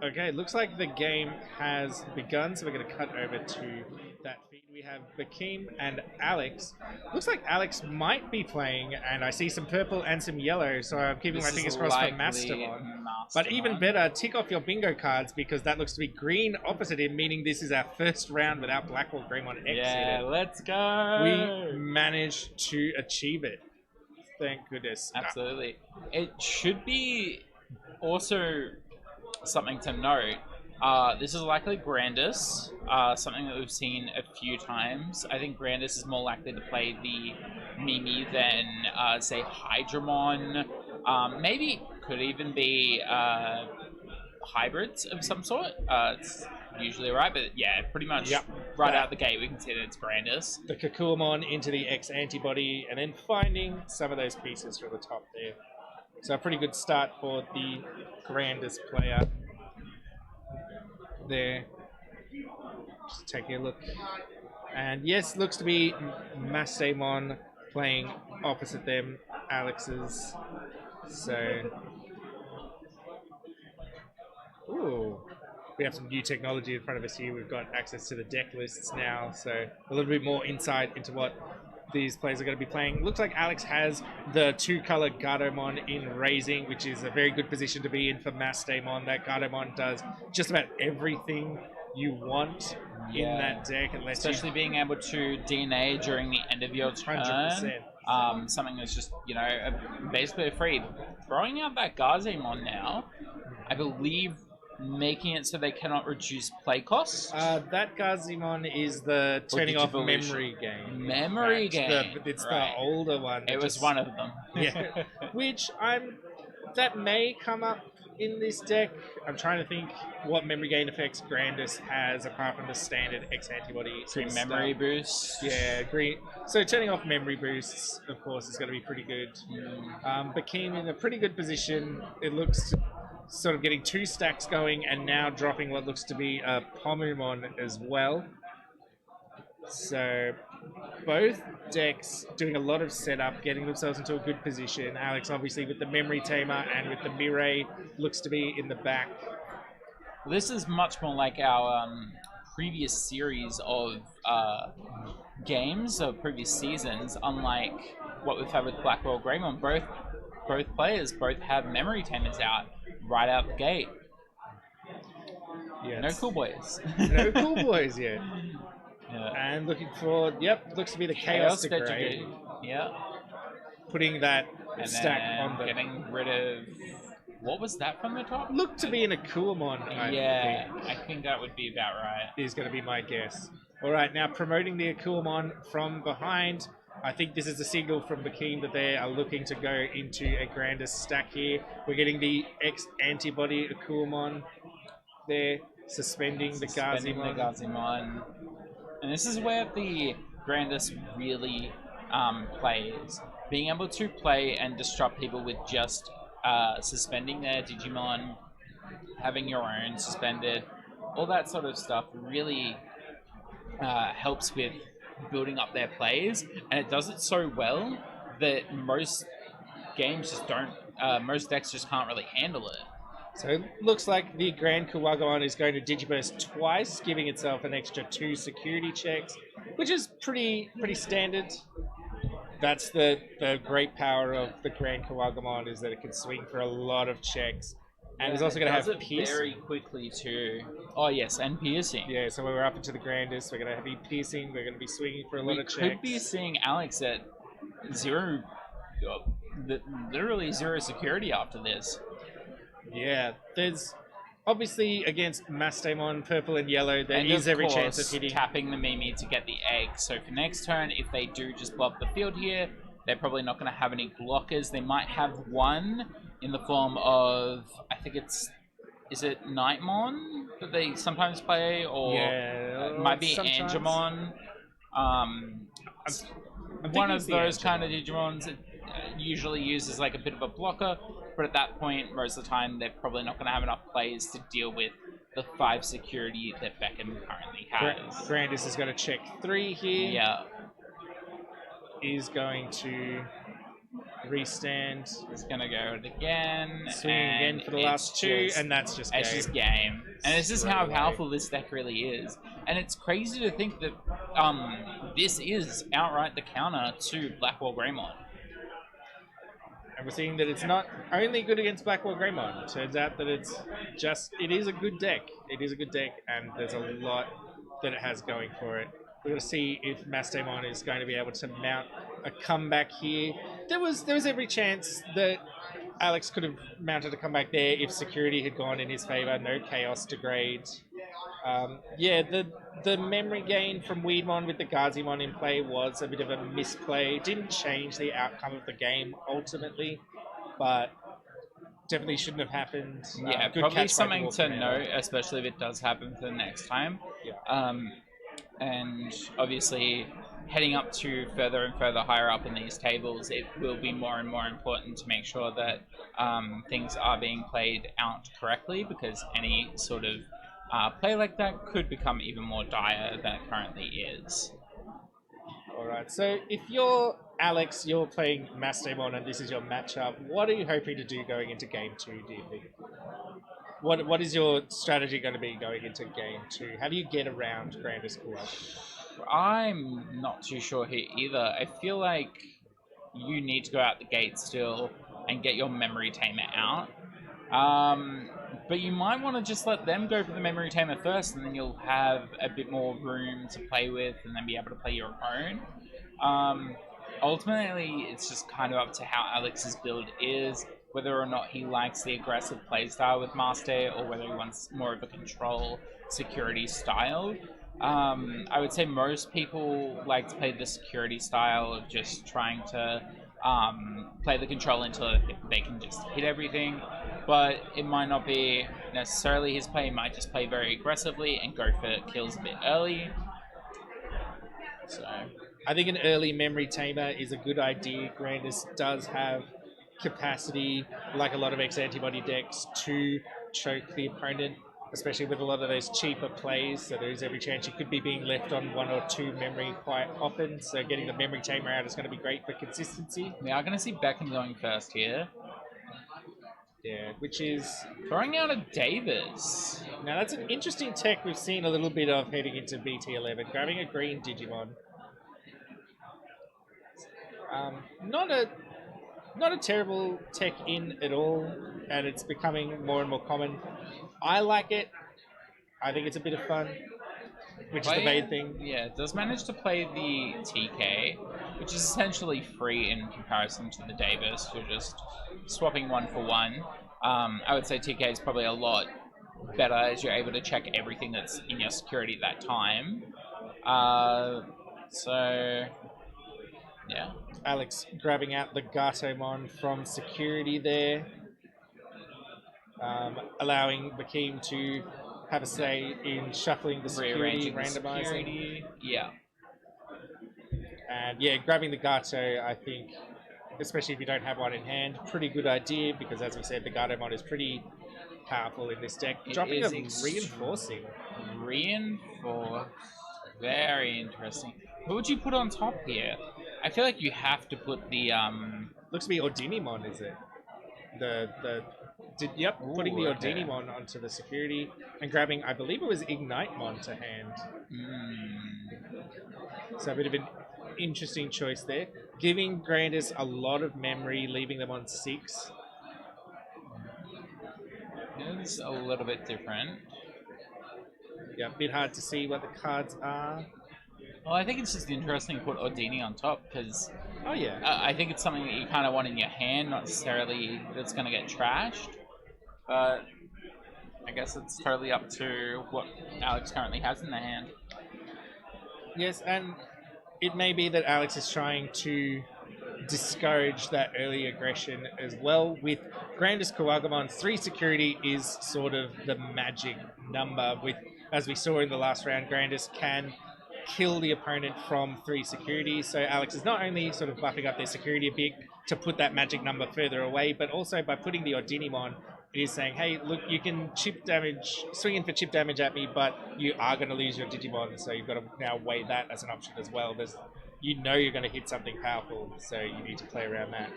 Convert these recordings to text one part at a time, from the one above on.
Okay, looks like the game has begun, so we're going to cut over to that feed. We have Bekim and Alex. Looks like Alex might be playing, and I see some purple and some yellow, so I'm keeping my fingers crossed for Mastemon. But even better, tick off your bingo cards because that looks to be green opposite him, meaning this is our first round without Blackwall Greymon exited. Yeah, let's go! We managed to achieve it. Thank goodness. Absolutely. It should be also something to note. This is likely Grandis, something that we've seen a few times. I think Grandis is more likely to play the Mimi than, say, Hydramon. Maybe could even be hybrids of some sort. It's usually right, but yeah, pretty much right out the gate we can see that it's Grandis. The Kakuamon into the X antibody, and then finding some of those pieces from the top there. So a pretty good start for the Grandis player there. Just taking a look. And yes, looks to be Mastemon playing opposite them, Alex's. So, ooh, we have some new technology in front of us here. We've got access to the deck lists now, so a little bit more insight into what these players are going to be playing. Looks like Alex has the two-color Gardamon in Raising, which is a very good position to be in for Mastemon. That Gardamon does just about everything you want in that deck, especially being able to DNA during the end of your turn. 100%. Something that's just, you know, basically free. Throwing out that Gazemon now, I believe making it so they cannot reduce play costs. That Gazemon is the turning off memory game. Memory game. It's the older one. It was one of them. Yeah. Which that may come up in this deck. I'm trying to think what memory gain effects Grandis has apart from the standard X antibody. Green memory boost. Yeah, green. So turning off memory boosts, of course, is going to be pretty good. Bekim in a pretty good position. It looks sort of getting two stacks going and now dropping what looks to be a Pomumon as well. So both decks doing a lot of setup, getting themselves into a good position. Alex obviously with the Memory Tamer and with the Mirai looks to be in the back. This is much more like our previous series of games, of previous seasons, unlike what we've had with Blackwall Greymon. Both players both have Memory Tamers out right out the gate. Yes. No cool boys. No cool boys yet. Yeah. And looking for, looks to be the Chaos Degrade. Yeah. Putting that stack on the... Getting rid of... What was that from the top? Looked to be an Akuamon, I think that would be about right. Is going to be my guess. Alright, now promoting the Akuamon from behind. I think this is a signal from Bekim that they are looking to go into a Grandis stack here. We're getting the X antibody Akuamon there, suspending the Gazemon. And this is where the Grandis really plays. Being able to play and disrupt people with just suspending their Digimon, having your own suspended, all that sort of stuff really helps with building up their plays, and it does it so well that most games just don't, most decks just can't really handle it. So it looks like the Grandiskuwagamon is going to Digiburst twice, giving itself an extra 2 security checks, which is pretty standard. That's the great power of the Grandiskuwagamon, is that it can swing for a lot of checks. And it's also going to have piercing. Very quickly too. Oh yes, and piercing. Yeah, so when we're up into the Grandis, we're going to be piercing. We're going to be swinging for a lot of checks. We could be seeing Alex at literally zero security after this. Yeah, there's obviously against Mastemon, purple and yellow, there is every chance of hitting. Tapping the Mimi to get the egg. So for next turn, if they do just block the field here, they're probably not going to have any blockers. They might have one in the form of, I think is it Nightmon that they sometimes play, or it might be Angemon. One of those kind of Digimons that usually uses like a bit of a blocker, but at that point, most of the time, they're probably not going to have enough plays to deal with the 5 security that Bekim currently has. Grandis is going to check 3 here. Yeah. Is going to Restand. He's gonna go it again, Swinging and again for the last two, and that's just it's game. just game. And it's just Straight how away. powerful this deck really is. And it's crazy to think that this is outright the counter to Blackwall Greymon. And we're seeing that it's not only good against Blackwall Greymon. Turns out that it is a good deck. It is a good deck, and there's a lot that it has going for it. We're going to see if Mastemon is going to be able to mount a comeback here. There was every chance that Alex could have mounted a comeback there if security had gone in his favor. No chaos degrade. Yeah, the memory gain from Weedmon with the Gazimon in play was a bit of a misplay. Didn't change the outcome of the game ultimately, but definitely shouldn't have happened. Yeah, Good probably catch by something Dwarf to Commander. note, especially if it does happen for the next time. Yeah. And obviously, heading up to further and further higher up in these tables, it will be more and more important to make sure that things are being played out correctly, because any sort of play like that could become even more dire than it currently is. Alright, so if you're Alex, you're playing Mastemon and this is your matchup, what are you hoping to do going into game 2, do you think? What is your strategy going to be going into game 2? How do you get around Grandiskuwagamon? I'm not too sure here either. I feel like you need to go out the gate still and get your memory tamer out. But you might want to just let them go for the memory tamer first, and then you'll have a bit more room to play with and then be able to play your own. Ultimately, it's just kind of up to how Alex's build is, whether or not he likes the aggressive playstyle with Master, or whether he wants more of a control security style. I would say most people like to play the security style of just trying to play the control until they can just hit everything, but it might not be necessarily his play. He might just play very aggressively and go for kills a bit early. So I think an early memory tamer is a good idea. Grandis does have capacity, like a lot of X-antibody decks, to choke the opponent, especially with a lot of those cheaper plays. So there's every chance you could be being left on 1 or 2 memory quite often. So getting the memory tamer out is going to be great for consistency. we are going to see Bekim going first here. Yeah, which is... Throwing out a Davis. Now that's an interesting tech we've seen a little bit of heading into BT11. Grabbing a green Digimon. Not a terrible tech in at all, and it's becoming more and more common. I like it. I think it's a bit of fun, which is the main thing. Yeah, it does manage to play the TK, which is essentially free in comparison to the Davis. You're just swapping 1 for 1. I would say TK is probably a lot better, as you're able to check everything that's in your security at that time. So, yeah. Alex grabbing out the Gatomon from security there, allowing Bekim to have a say in shuffling the security, Rearranging randomizing. the security. Yeah. And yeah, grabbing the Gato, I think, especially if you don't have one in hand, pretty good idea, because as we said, the Gatomon is pretty powerful in this deck. Dropping a reinforcing. Reinforce. Very interesting. What would you put on top here? I feel like you have to put the Looks to be Ordinimon, is it? Putting the okay. Ordinimon onto the security and grabbing, I believe it was Ignitemon to hand. So a bit of an interesting choice there. Giving Grandis a lot of memory, leaving them on 6. It's a little bit different. Yeah, a bit hard to see what the cards are. Well, I think it's just interesting to put Ordini on top, because Oh yeah, I think it's something that you kind of want in your hand, not necessarily that's going to get trashed. But I guess it's totally up to what Alex currently has in their hand. yes, and it may be that Alex is trying to discourage that early aggression as well. With Grandiskuwagamon's 3 security is sort of the magic number. With, as we saw in the last round, Grandis can kill the opponent from 3 security. So Alex is not only sort of buffing up their security a bit to put that magic number further away, but also by putting the Ordinimon, it is saying, hey, look, you can chip damage, swing in for chip damage at me, but you are going to lose your Digimon, so you've got to now weigh that as an option as well. you know you're going to hit something powerful, so you need to play around that.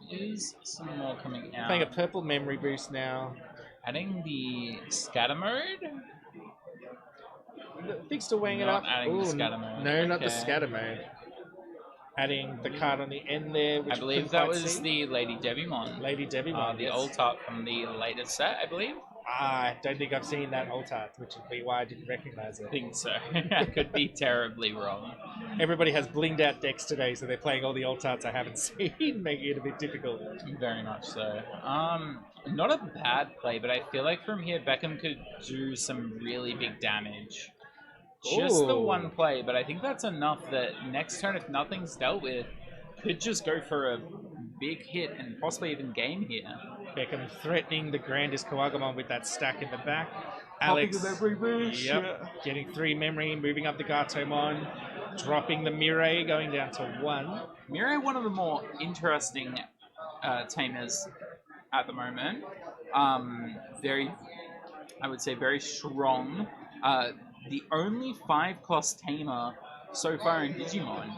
Is some more coming out. Playing a purple memory boost now. Adding the scatter mode? I think still weighing it Not up. adding the Ooh, scatter mode. No, not the Okay. scatter mode. Adding the card on the end there, which I believe that was the Lady Devimon. Lady Devimon. The yes. old art from the latest set, I believe. I don't think I've seen that alt art, which would be why I didn't recognize it. I think so. I could be terribly wrong. Everybody has blinged out decks today, so they're playing all the alt arts I haven't seen, making it a bit difficult. Very much so. Not a bad play, but I feel like from here Bekim could do some really big damage. Just the Ooh. one play, but I think that's enough that next turn, if nothing's dealt with, could just go for a big hit and possibly even game here. Bekim threatening the Grandiskuwagamon with that stack in the back. Popping Alex, the memory boost, getting 3 memory, moving up the Gatomon, dropping the Mirai, going down to 1. Mirai, one of the more interesting tamers at the moment. I would say very strong. The only 5-cost tamer so far in Digimon.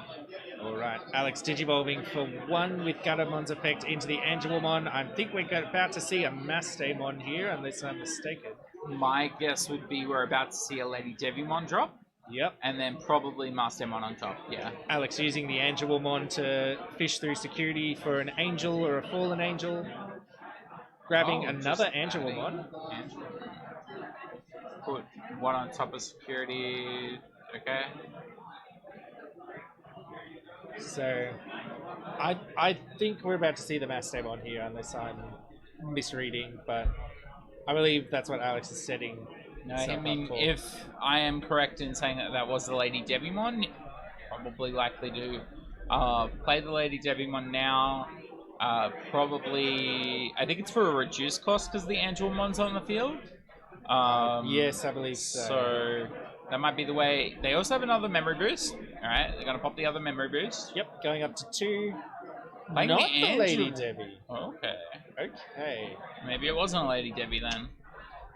Alright, Alex digivolving for 1 with Gatamon's effect into the Angelomon. I think we're about to see a Mastemon here, unless I'm mistaken. My guess would be we're about to see a Lady Devimon drop. Yep. And then probably Mastemon on top, yeah. Alex using the Angelomon to fish through security for an angel or a fallen angel. Grabbing another Angelomon. Put one on top of security. Okay. So, I think we're about to see the Mastemon here, unless I'm misreading, but I believe that's what Alex is setting. No, I mean, if I am correct in saying that that was the Lady Devimon, probably likely to play the Lady Devimon now. Probably, I think it's for a reduced cost because the Angelmon's on the field. Yes, I believe so. So that might be the way. They also have another memory boost. All right, they're gonna pop the other memory boost. Yep, going up to 2. Playing Not the the Lady Debbie. Oh, okay. Okay. Maybe it wasn't a Lady Debbie then.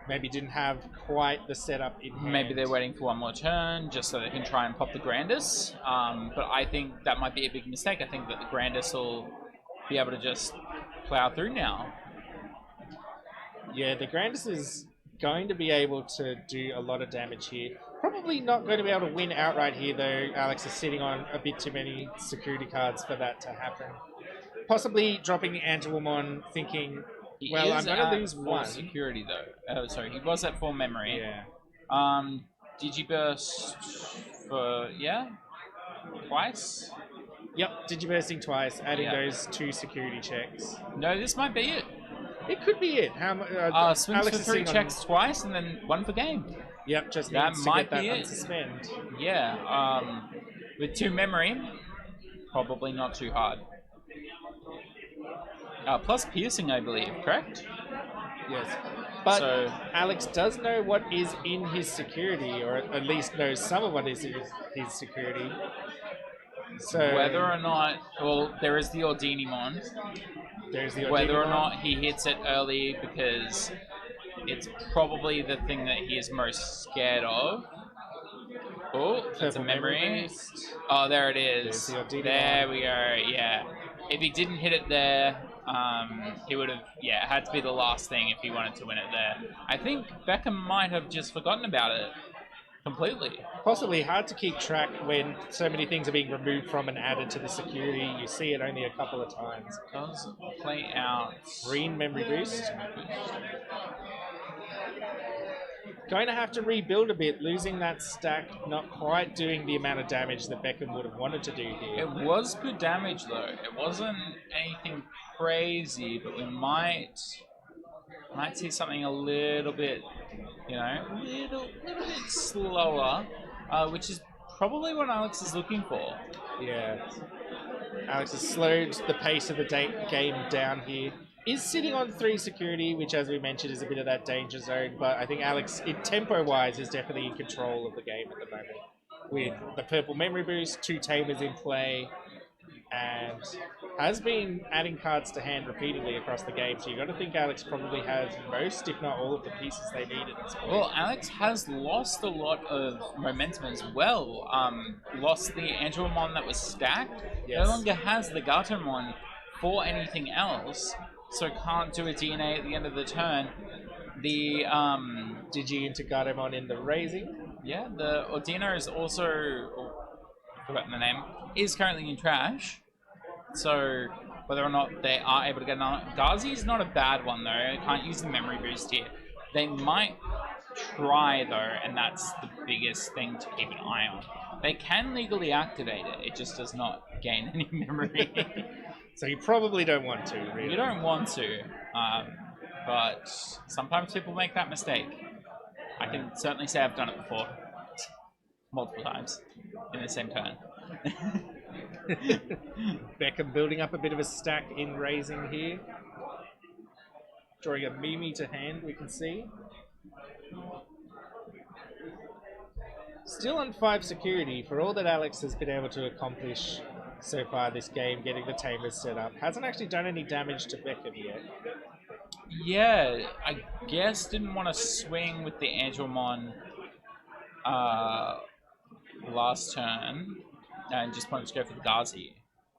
Maybe didn't have quite the setup in hand. Maybe they're waiting for one more turn just so they can try and pop the Grandis. But I think that might be a big mistake. I think that the Grandis will be able to just plow through now. Yeah, the Grandis is going to be able to do a lot of damage here. Probably not going to be able to win outright here, though. Alex is sitting on a bit too many security cards for that to happen. Possibly dropping the Angelomon, thinking, well, I'm going to lose 1. Security, though. Oh, sorry, he was at 4 memory. Yeah. Digiburst for, twice? Yep, digibursting twice, adding those 2 security checks. No, this might be it. It could be it. How swings Alex for 3 checks twice and then 1 for game. Yep, just that needs might to get be that it. unsuspend. Yeah, with 2 memory, probably not too hard. Plus piercing, I believe, correct? Yes. But so, Alex does know what is in his security, or at least knows some of what is in his security. So whether or not, well, there is the Ordinimon. There's the Ordinimon. Whether or not he hits it early, because it's probably the thing that he is most scared of. Oh, that's a memory. Oh, there it is. There we go, yeah. If he didn't hit it there, he would have, had to be the last thing if he wanted to win it there. I think Bekim might have just forgotten about it completely. Possibly hard to keep track when so many things are being removed from and added to the security. You see it only a couple of times. Does play out green memory boost. Going to have to rebuild a bit, losing that stack, not quite doing the amount of damage that Bekim would have wanted to do here. It was good damage though. It wasn't anything crazy, but we might see something a little bit, a little bit slower, which is probably what Alex is looking for. Yeah. Alex has slowed the pace of the game down here. Is sitting on 3 security, which, as we mentioned, is a bit of that danger zone. But I think Alex, tempo-wise, is definitely in control of the game at the moment. With the purple memory boost, 2 tamers in play, and has been adding cards to hand repeatedly across the game. So you got to think Alex probably has most, if not all, of the pieces they need at this point. Well, Alex has lost a lot of momentum as well. Lost the Angelomon that was stacked. Yes. No longer has the Gatomon for anything else, so can't do a DNA at the end of the turn. The Digi into Gardemon in the raising. yeah, the Ordina is also, I've forgotten the name, is currently in trash. So whether or not they are able to get another, Ghazi is not a bad one though. I can't use the memory boost here. They might try though, and that's the biggest thing to keep an eye on. They can legally activate it, it just does not gain any memory. So you probably don't want to, really. You don't want to, but sometimes people make that mistake. I can certainly say I've done it before. Multiple times in the same turn. Bekim building up a bit of a stack in raising here. Drawing a Mimi to hand, we can see. Still on 5 security, for all that Alex has been able to accomplish so far this game, getting the Tamers set up. Hasn't actually done any damage to Bekim yet. Yeah, I guess didn't want to swing with the Angelmon last turn and just wanted to go for the Ghazi,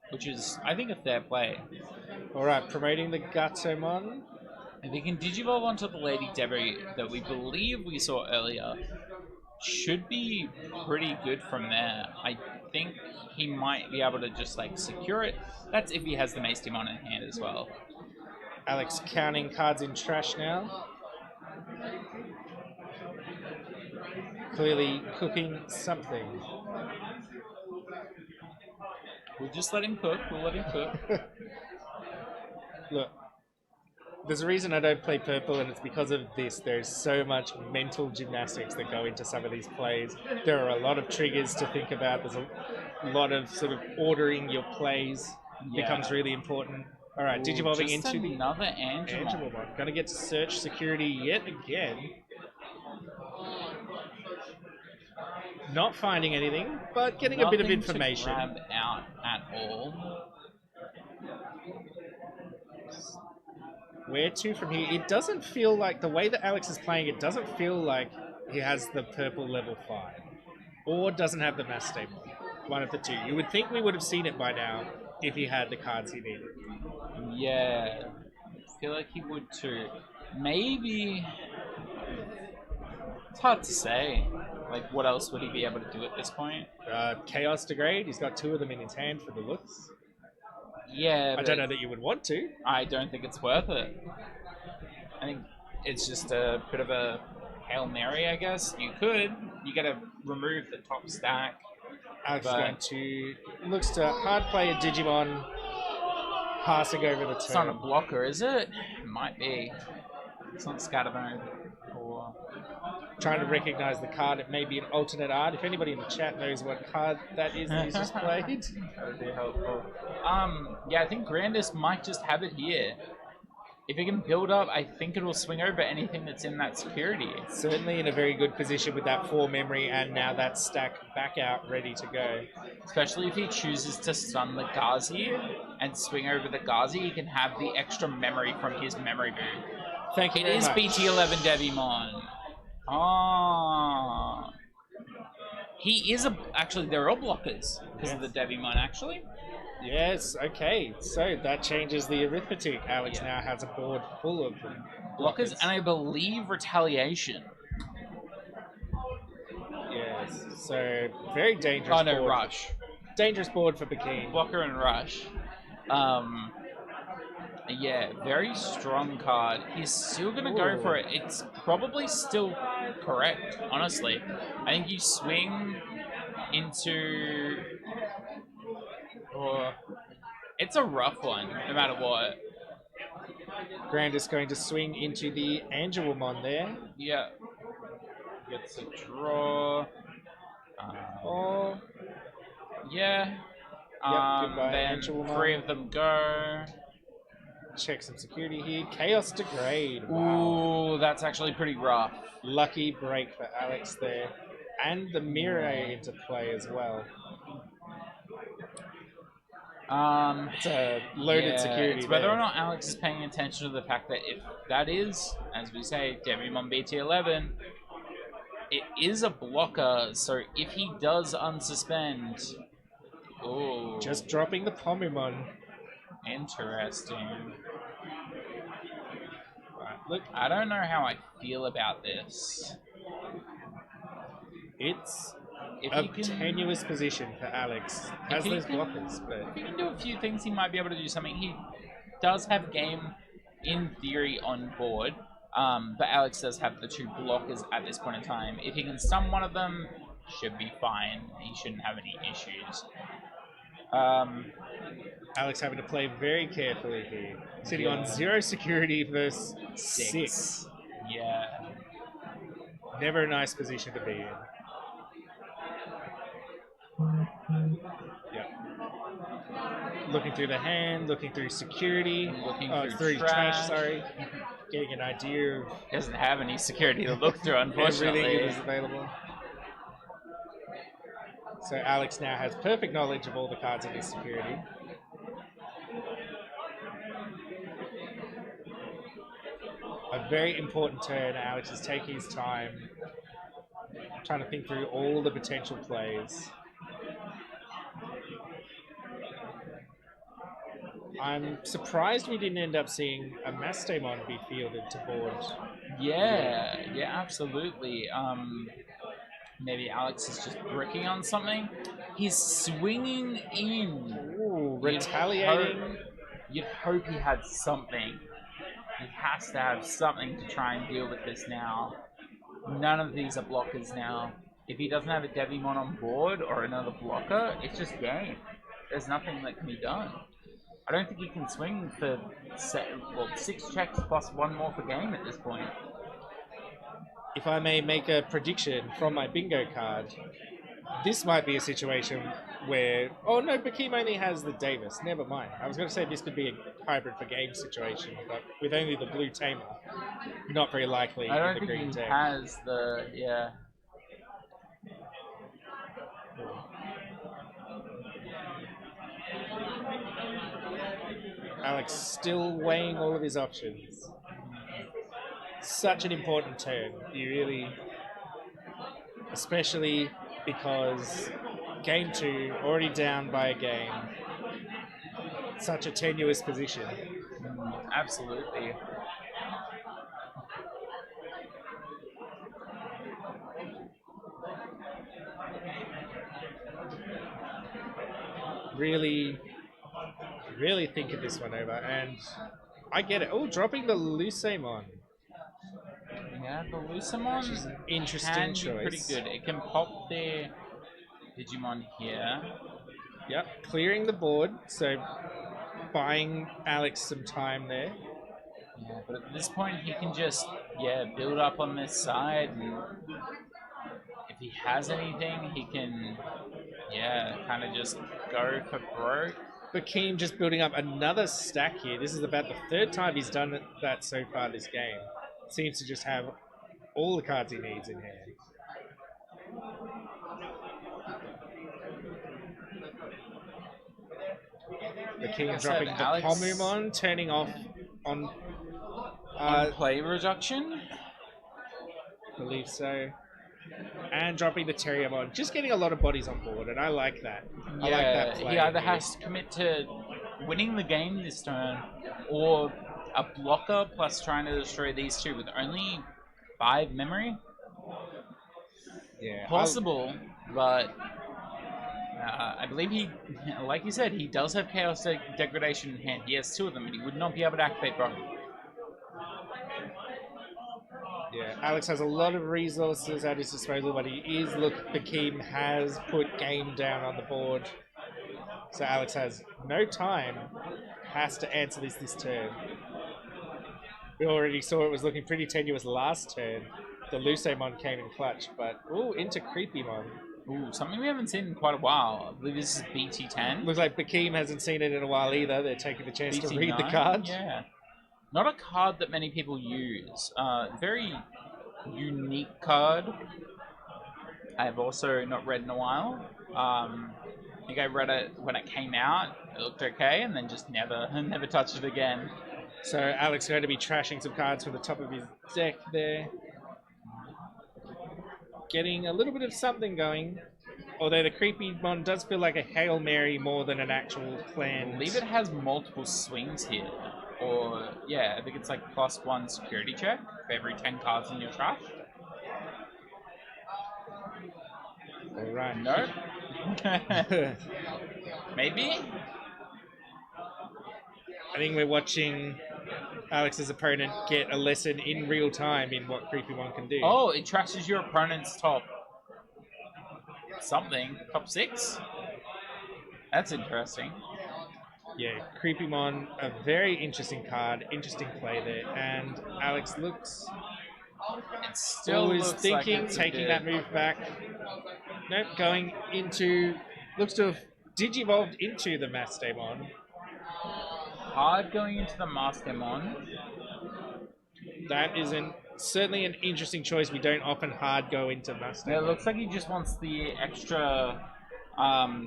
which is, I think, a fair play. Alright, promoting the Gatomon. If he can Digivolve onto the Lady Debbie that we believe we saw earlier, should be pretty good from there. I think he might be able to just like secure it. That's if he has the Mastemon in hand as well. Alex counting cards in trash now. Clearly cooking something. We'll just let him cook. We'll let him cook. Look, there's a reason I don't play purple, and it's because of this. There's so much mental gymnastics that go into some of these plays. There are a lot of triggers to think about. There's a lot of sort of ordering your plays becomes really important. All right, Digivolving into another Angelomon. Gonna get to search security yet again. Not finding anything, but getting a bit of information. Nothing to grab out at all. Where to from here? It doesn't feel like, the way that Alex is playing, it doesn't feel like he has the purple level 5. Or doesn't have the Mastemon. One of the two. You would think we would have seen it by now if he had the cards he needed. Yeah. I feel like he would too. Maybe... It's hard to say. Like, what else would he be able to do at this point? Chaos Degrade. He's got 2 of them in his hand for the looks. Yeah, I don't know that you would want to. I don't think it's worth it. I think it's just a bit of a Hail Mary, I guess. You could. You gotta remove the top stack. Alex is going to... Looks to hard play a Digimon. Passing over the turn. It's not a blocker, is it? It might be. It's not Scattermode. Or... Trying to recognize the card. It may be an alternate art. If anybody in the chat knows what card that is that he's just played, that would be helpful. Yeah, I think Grandis might just have it here. If it can build up, I think it will swing over anything that's in that security. Certainly in a very good position with that 4 memory and now that stack back out ready to go. Especially if he chooses to stun the Ghazi and swing over the Ghazi, he can have the extra memory from his memory boom. Thank you very much. It is BT11 Devimon. Oh. He is actually, they're all blockers because of the Devimon, actually. Yes, okay. So that changes the arithmetic. Alex now has a board full of blockers, and I believe retaliation. Yes, so very dangerous. Oh no, board. rush. Dangerous board for Bekim. Blocker and rush. Yeah, very strong card. He's still gonna go for it. It's probably still correct, honestly. I think you swing into... It's a rough one, no matter what. Grandis going to swing into the Angelomon there. Yeah. Gets a draw. Yeah. Then Angelomon. 3 of them go. Check some security here. Chaos Degrade. Wow. Ooh, that's actually pretty rough. Lucky break for Alex there. And the Mirror into play as well. It's a loaded security. It's whether there. or not Alex is paying attention to the fact that if that is, as we say, Digimon BT11, it is a blocker. So if he does unsuspend, oh, Just dropping the Pomimon. interesting. Right, look, I don't know how I feel about this. it's If a he can, tenuous position for Alex. Has he those can- blockers, but if he can do a few things, he might be able to do something. He does have game, in theory, on board. But Alex does have the 2 blockers at this point in time. If he can stun one of them, should be fine. He shouldn't have any issues. Alex having to play very carefully here. Sitting Yeah. on 0 security versus 6. Yeah. Never a nice position to be in. Yep. Looking through the hand, looking through security, Looking through through trash. Sorry, getting an idea of He doesn't have any security to look through, unfortunately. everything that is available. So Alex now has perfect knowledge of all the cards in his security. A very important turn. Alex is taking his time, trying to think through all the potential plays. I'm surprised we didn't end up seeing a Mastemon be fielded to board. Yeah, absolutely. Maybe Alex is just bricking on something. He's swinging in. Ooh, retaliating. You'd hope he had something. He has to have something to try and deal with this now. None of these are blockers now. If he doesn't have a Devimon on board or another blocker, it's just game. There's nothing that can be done. I don't think he can swing for 6 checks plus 1 more per game at this point. If I may make a prediction from my bingo card, this might be a situation where... Oh no, Bekim only has the Davis. Never mind. I was going to say this could be a hybrid for game situation, but with only the blue tamer, not very likely I in don't the think green he deck. has the... Yeah. Alex still weighing all of his options. Such an important turn. You really... Especially because game 2, already down by a game. Such a tenuous position. Absolutely. Really thinking this one over, and I get it. Oh, dropping the Lucemon. Yeah, the Lucemon Which is an interesting can choice. be pretty good. It can pop their Digimon here. Yep, clearing the board, so buying Alex some time there. Yeah, but at this point he can just, build up on this side, and if he has anything, he can, kind of just go for broke. Bekim just building up another stack here. This is about the 3rd time he's done that so far this game. Seems to just have all the cards he needs in hand. Bekim dropping the Alex... Pomumon, turning off on... on play reduction? believe so. And dropping the Terriermon. Just getting a lot of bodies on board, and I like that. I like that play. He either has to commit to winning the game this turn, or a blocker plus trying to destroy these 2 with only 5 memory. Yeah, Possible, but I believe he, like you said, he does have Chaos Degradation in hand. He has 2 of them, and he would not be able to activate Brock. Yeah, Alex has a lot of resources at his disposal, but Bekim has put game down on the board. So Alex has no time, has to answer this turn. We already saw it was looking pretty tenuous last turn. The Lucemon came in clutch, but ooh, into Creepymon. Ooh, something we haven't seen in quite a while. I believe this is BT10. Looks like Bekim hasn't seen it in a while either. They're taking the chance to read the BT9, card. Yeah. Not a card that many people use. Very unique card. I've also not read in a while. I think I read it when it came out. It looked okay, and then just never touched it again. So Alex is going to be trashing some cards from the top of his deck there. Getting a little bit of something going. Although the Creepymon does feel like a Hail Mary more than an actual I planned... believe it has multiple swings here. Or, yeah, I think it's like +1 security check for every 10 cards in your trash. Alright. Nope. Maybe? I think we're watching Alex's opponent get a lesson in real time in what Creepymon can do. Oh, it trashes your opponent's top something. Top 6? That's interesting. Yeah, Creepymon, a very interesting card, interesting play there, and Alex looks... It still always looks thinking, like it's taking that move back. Nope, going into... Looks to have digivolved into the Mastemon. hard going into the Mastemon. That is certainly an interesting choice. We don't often hard go into It Mastemon. looks like he just wants the extra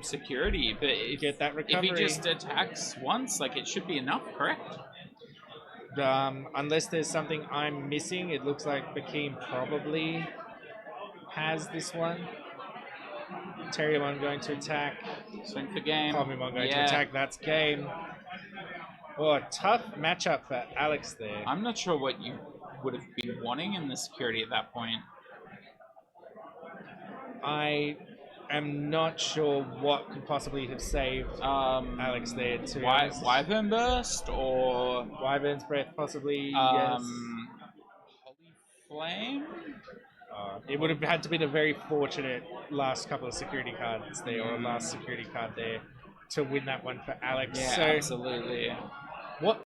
security, but Get that recovery. if he just attacks once, like it should be enough, correct? Unless there's something I'm missing, it looks like Bekim probably has this one. Terriermon going to attack. Swing for game. Pomimon going to attack. That's game. Oh, tough matchup for Alex there. I'm not sure what you would have been wanting in the security at that point. I am not sure what could possibly have saved Alex there too. Wyvern Burst or Wyvern's Breath possibly, yes. Holy Flame? It would have had to be a very fortunate last couple of security cards there, or last security card there, to win that one for Alex. Yeah, so absolutely. what